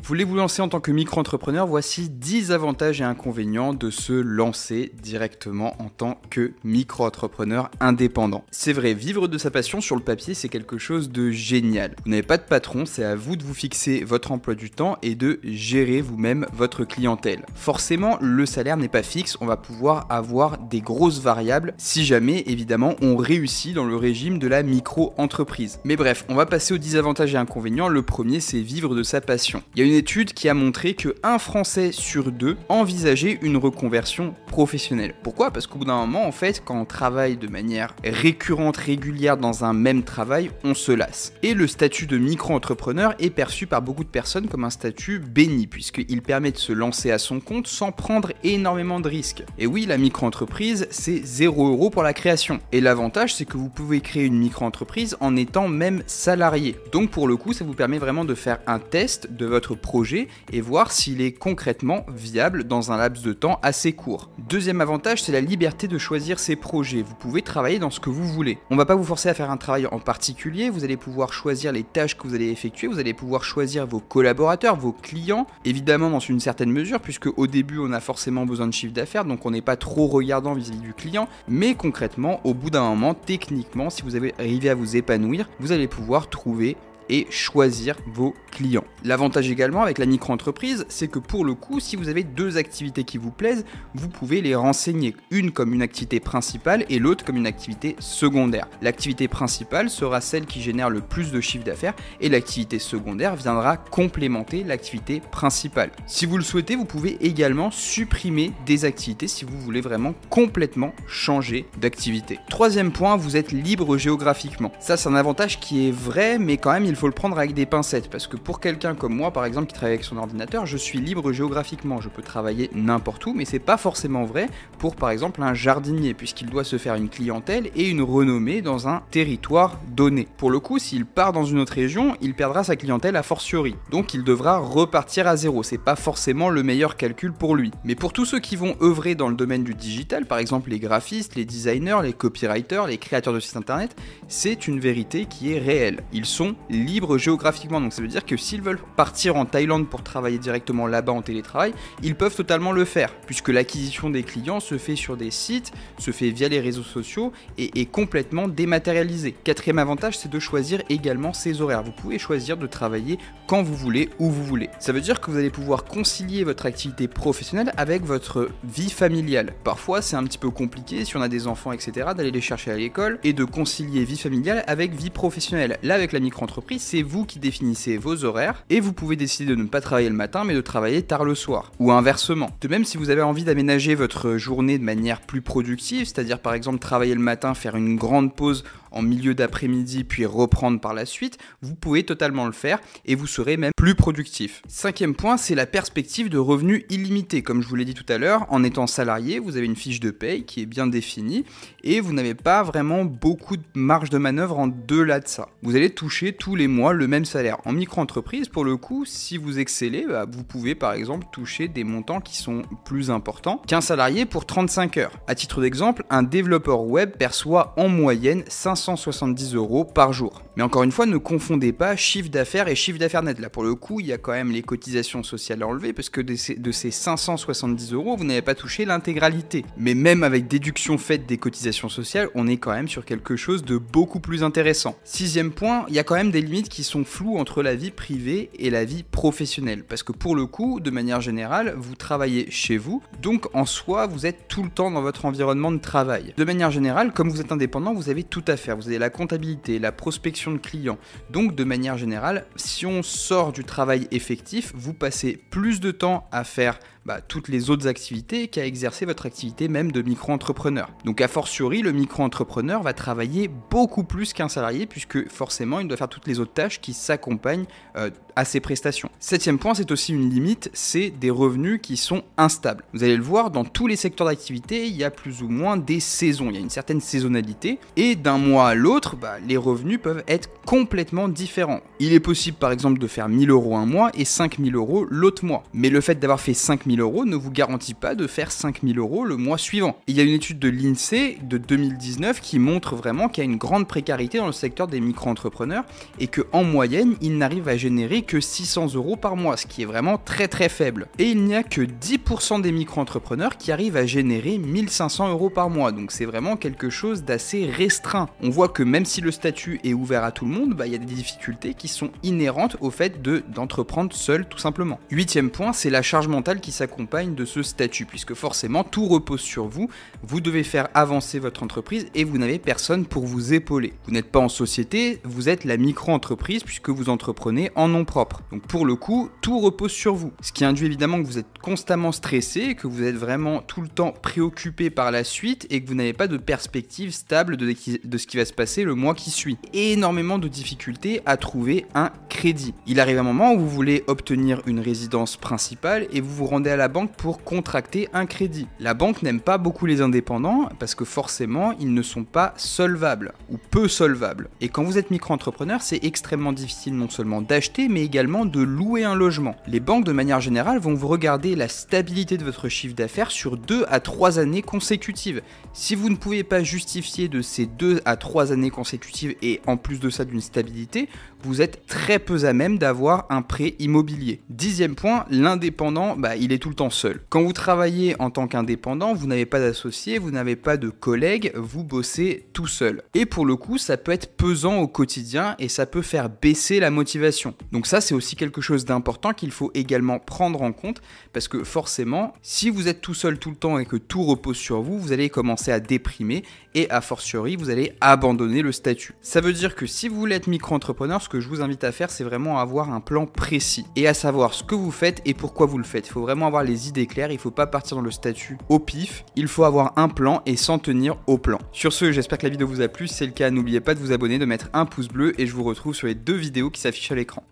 Vous voulez vous lancer en tant que micro-entrepreneur? Voici 10 avantages et inconvénients de se lancer directement en tant que micro-entrepreneur indépendant. C'est vrai, vivre de sa passion sur le papier, c'est quelque chose de génial. Vous n'avez pas de patron, c'est à vous de vous fixer votre emploi du temps et de gérer vous-même votre clientèle. Forcément, le salaire n'est pas fixe, on va pouvoir avoir des grosses variables si jamais, évidemment, on réussit dans le régime de la micro-entreprise. Mais bref, on va passer aux 10 avantages et inconvénients. Le premier, c'est vivre de sa passion. Il y a une étude qui a montré que 1 Français sur 2 envisageait une reconversion professionnelle. Pourquoi? Parce qu'au bout d'un moment, en fait, quand on travaille de manière récurrente, régulière dans un même travail, on se lasse. Et le statut de micro-entrepreneur est perçu par beaucoup de personnes comme un statut béni, puisqu'il permet de se lancer à son compte sans prendre énormément de risques. Et oui, la micro-entreprise, c'est 0 € pour la création. Et l'avantage, c'est que vous pouvez créer une micro-entreprise en étant même salarié. Donc pour le coup, ça vous permet vraiment de faire un test de votre projet et voir s'il est concrètement viable dans un laps de temps assez court. Deuxième avantage, c'est la liberté de choisir ses projets. Vous pouvez travailler dans ce que vous voulez. On ne va pas vous forcer à faire un travail en particulier, vous allez pouvoir choisir les tâches que vous allez effectuer, vous allez pouvoir choisir vos collaborateurs, vos clients, évidemment dans une certaine mesure, puisque au début on a forcément besoin de chiffre d'affaires, donc on n'est pas trop regardant vis-à-vis du client, mais concrètement, au bout d'un moment, techniquement, si vous arrivez à vous épanouir, vous allez pouvoir trouver et choisir vos clients. L'avantage également avec la micro-entreprise, c'est que pour le coup, si vous avez 2 activités qui vous plaisent, vous pouvez les renseigner, une comme une activité principale et l'autre comme une activité secondaire. L'activité principale sera celle qui génère le plus de chiffre d'affaires et l'activité secondaire viendra complémenter l'activité principale. Si vous le souhaitez, vous pouvez également supprimer des activités si vous voulez vraiment complètement changer d'activité. Troisième point, vous êtes libre géographiquement. Ça, c'est un avantage qui est vrai, mais quand même, il faut le prendre avec des pincettes, parce que pour quelqu'un comme moi, par exemple, qui travaille avec son ordinateur, je suis libre géographiquement, je peux travailler n'importe où, mais c'est pas forcément vrai pour, par exemple, un jardinier, puisqu'il doit se faire une clientèle et une renommée dans un territoire donné. Pour le coup, s'il part dans une autre région, il perdra sa clientèle a fortiori, donc il devra repartir à zéro. C'est pas forcément le meilleur calcul pour lui. Mais pour tous ceux qui vont œuvrer dans le domaine du digital, par exemple les graphistes, les designers, les copywriters, les créateurs de sites internet, c'est une vérité qui est réelle. Ils sont libres géographiquement, donc ça veut dire que s'ils veulent partir en Thaïlande pour travailler directement là-bas en télétravail, ils peuvent totalement le faire, puisque l'acquisition des clients se fait sur des sites, se fait via les réseaux sociaux et est complètement dématérialisée. Quatrième avantage, c'est de choisir également ses horaires. Vous pouvez choisir de travailler quand vous voulez, où vous voulez. Ça veut dire que vous allez pouvoir concilier votre activité professionnelle avec votre vie familiale. Parfois, c'est un petit peu compliqué, si on a des enfants, etc., d'aller les chercher à l'école et de concilier vie familiale avec vie professionnelle. Là, avec la micro-entreprise, c'est vous qui définissez vos horaires et vous pouvez décider de ne pas travailler le matin mais de travailler tard le soir ou inversement. De même, si vous avez envie d'aménager votre journée de manière plus productive, c'est-à-dire par exemple travailler le matin, faire une grande pause en milieu d'après-midi puis reprendre par la suite, vous pouvez totalement le faire et vous serez même plus productif. Cinquième point, c'est la perspective de revenus illimités. Comme je vous l'ai dit tout à l'heure, en étant salarié, vous avez une fiche de paye qui est bien définie et vous n'avez pas vraiment beaucoup de marge de manœuvre en delà de ça. Vous allez toucher tous les mois le même salaire. En micro-entreprise, pour le coup, si vous excellez, vous pouvez par exemple toucher des montants qui sont plus importants qu'un salarié pour 35 heures. À titre d'exemple, un développeur web perçoit en moyenne 570 € par jour. Mais encore une fois, ne confondez pas chiffre d'affaires et chiffre d'affaires net. Là, pour le coup, il y a quand même les cotisations sociales à enlever, parce que de ces 570 €, vous n'avez pas touché l'intégralité. Mais même avec déduction faite des cotisations sociales, on est quand même sur quelque chose de beaucoup plus intéressant. Sixième point, il y a quand même des limites qui sont floues entre la vie privée et la vie professionnelle. Parce que pour le coup, de manière générale, vous travaillez chez vous, donc en soi, vous êtes tout le temps dans votre environnement de travail. De manière générale, comme vous êtes indépendant, vous avez tout à faire. Vous avez la comptabilité, la prospection de clients. Donc de manière générale, si on sort du travail effectif, vous passez plus de temps à faire toutes les autres activités qu'à exercer votre activité même de micro-entrepreneur. Donc a fortiori, le micro-entrepreneur va travailler beaucoup plus qu'un salarié, puisque forcément il doit faire toutes les autres tâches qui s'accompagnent à ses prestations. Septième point, c'est aussi une limite, c'est des revenus qui sont instables. Vous allez le voir, dans tous les secteurs d'activité, il y a plus ou moins des saisons, il y a une certaine saisonnalité, et d'un mois à l'autre, les revenus peuvent être complètement différents. Il est possible par exemple de faire 1 000 € un mois et 5 000 € l'autre mois, mais le fait d'avoir fait 5 000 000 € ne vous garantit pas de faire 5 000 € le mois suivant. Et il y a une étude de l'INSEE de 2019 qui montre vraiment qu'il y a une grande précarité dans le secteur des micro-entrepreneurs et qu'en moyenne, ils n'arrivent à générer que 600 € par mois, ce qui est vraiment très très faible. Et il n'y a que 10% des micro-entrepreneurs qui arrivent à générer 1500 € par mois, donc c'est vraiment quelque chose d'assez restreint. On voit que même si le statut est ouvert à tout le monde, il y a des difficultés qui sont inhérentes au fait d'entreprendre seul tout simplement. 8e point, c'est la charge mentale qui s'accompagne de ce statut, puisque forcément tout repose sur vous, vous devez faire avancer votre entreprise et vous n'avez personne pour vous épauler. Vous n'êtes pas en société, vous êtes la micro-entreprise puisque vous entreprenez en nom propre. Donc pour le coup, tout repose sur vous. Ce qui induit évidemment que vous êtes constamment stressé, que vous êtes vraiment tout le temps préoccupé par la suite et que vous n'avez pas de perspective stable de ce qui va se passer le mois qui suit. Et énormément de difficultés à trouver un crédit. Il arrive un moment où vous voulez obtenir une résidence principale et vous vous rendez à la banque pour contracter un crédit. La banque n'aime pas beaucoup les indépendants parce que forcément, ils ne sont pas solvables ou peu solvables. Et quand vous êtes micro-entrepreneur, c'est extrêmement difficile non seulement d'acheter mais également de louer un logement. Les banques de manière générale vont vous regarder la stabilité de votre chiffre d'affaires sur 2 à 3 années consécutives. Si vous ne pouvez pas justifier de ces 2 à 3 années consécutives et en plus de ça d'une stabilité, vous êtes très peu à même d'avoir un prêt immobilier. 10e point, l'indépendant, il est tout le temps seul. Quand vous travaillez en tant qu'indépendant, vous n'avez pas d'associés, vous n'avez pas de collègues, vous bossez tout seul. Et pour le coup, ça peut être pesant au quotidien et ça peut faire baisser la motivation. Donc ça, c'est aussi quelque chose d'important qu'il faut également prendre en compte parce que forcément, si vous êtes tout seul tout le temps et que tout repose sur vous, vous allez commencer à déprimer et a fortiori, vous allez abandonner le statut. Ça veut dire que si vous voulez être micro-entrepreneur, ce que je vous invite à faire, c'est vraiment avoir un plan précis et à savoir ce que vous faites et pourquoi vous le faites. Il faut vraiment avoir les idées claires, il ne faut pas partir dans le statut au pif, il faut avoir un plan et s'en tenir au plan. Sur ce, j'espère que la vidéo vous a plu, si c'est le cas, n'oubliez pas de vous abonner, de mettre un pouce bleu et je vous retrouve sur les 2 vidéos qui s'affichent à l'écran.